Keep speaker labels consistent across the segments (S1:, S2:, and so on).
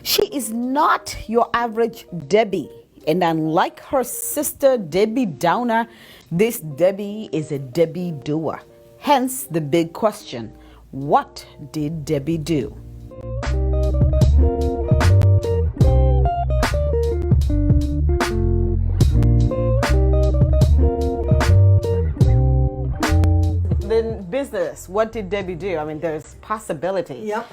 S1: She is not your average Debbie. And unlike her sister Debbie Downer, this Debbie is a Debbie doer. Hence the big question, what did Debbie do? The business, what did Debbie do? I mean, there's possibility.
S2: Yep.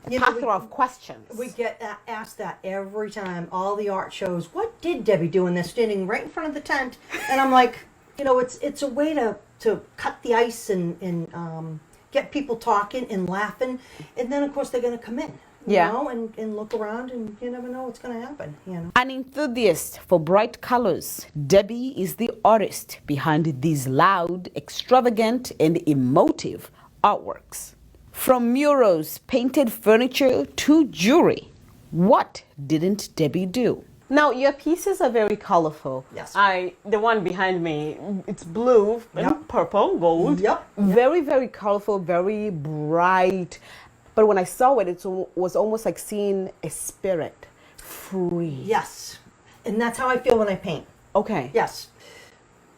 S1: A plethora of questions.
S2: We get asked that every time, all the art shows. What did Debbie do? And they're standing right in front of the tent, and I'm like, it's a way to cut the ice and get people talking and laughing, and then of course they're going to come in, you know, and look around, and you never know what's going to happen, you know.
S1: An enthusiast for bright colors, Debbie is the artist behind these loud, extravagant, and emotive artworks. From murals, painted furniture, to jewelry, what didn't Debbie do?
S3: Now, your pieces are very colorful.
S2: Yes.
S3: The one behind me, it's blue and purple, gold.
S2: Yep.
S3: Very, very colorful, very bright. But when I saw it, it was almost like seeing a spirit free.
S2: Yes. And that's how I feel when I paint.
S3: Okay.
S2: Yes.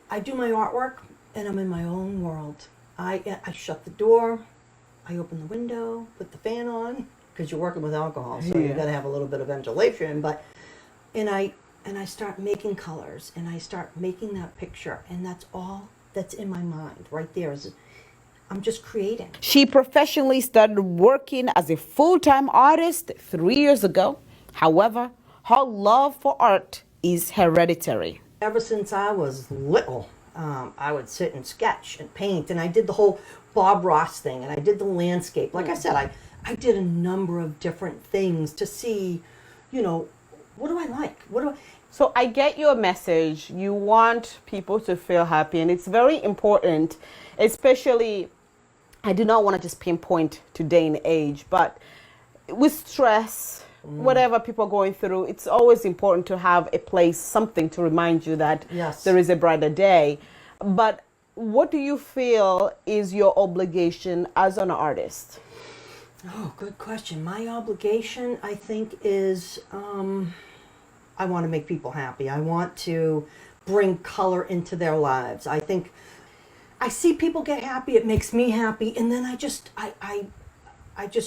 S2: I do my artwork, and I'm in my own world. I shut the door. I open the window, put the fan on, because you're working with alcohol, so you got to have a little bit of ventilation. And I start making colors, and I start making that picture, and that's all that's in my mind right there. I'm just creating.
S1: She professionally started working as a full-time artist 3 years ago. However, her love for art is hereditary.
S2: Ever since I was little, I would sit and sketch and paint, and I did the whole Bob Ross thing, and I did the landscape. Like I said, I did a number of different things to see, what do I like?
S3: So I get your message. You want people to feel happy, and it's very important, especially, I do not want to just pinpoint today and age, but with stress, whatever people are going through, it's always important to have a place, something to remind you that there is a brighter day. But what do you feel is your obligation as an artist?
S2: Oh, good question. My obligation, I think, is I want to make people happy. I want to bring color into their lives. I think I see people get happy. It makes me happy, and then I just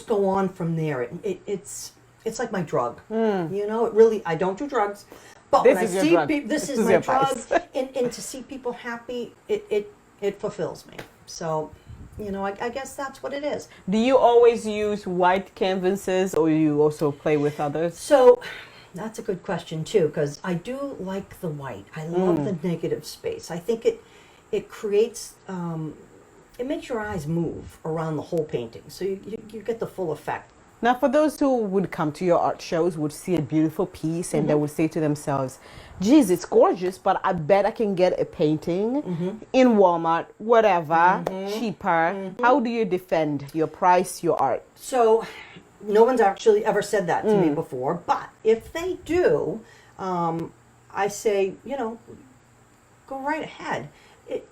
S2: go on from there. It's like my drug. It really. I don't do drugs, but when I see people, this is my drug, and to see people happy, it fulfills me. So, I guess that's what it is.
S3: Do you always use white canvases, or you also play with others?
S2: So, that's a good question too, because I do like the white. I love the negative space. I think it creates, it makes your eyes move around the whole painting, so you get the full effect.
S3: Now, for those who would come to your art shows, would see a beautiful piece, and they would say to themselves, geez, it's gorgeous, but I bet I can get a painting in Walmart, whatever, cheaper. How do you defend your price, your art?
S2: So, no one's actually ever said that to me before, but if they do, I say, go right ahead.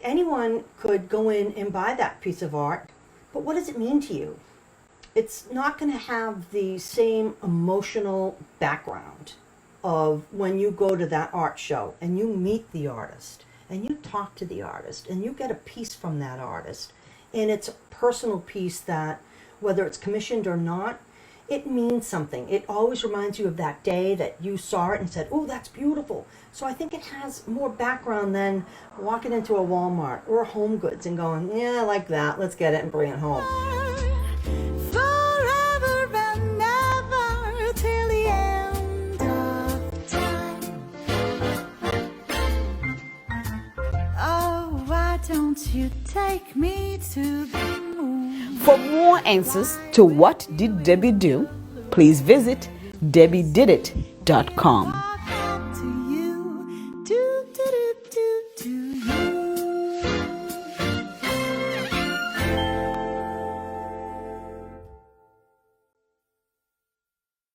S2: Anyone could go in and buy that piece of art, but what does it mean to you? It's not going to have the same emotional background of when you go to that art show and you meet the artist and you talk to the artist and you get a piece from that artist, and it's a personal piece that, whether it's commissioned or not, it means something. It always reminds you of that day that you saw it and said, oh, that's beautiful. So I think it has more background than walking into a Walmart or a Home Goods and going, yeah, I like that, let's get it and bring it home.
S4: Don't you take me to the moon?
S1: For more answers to what did Debbie do, please visit debbiedidit.com.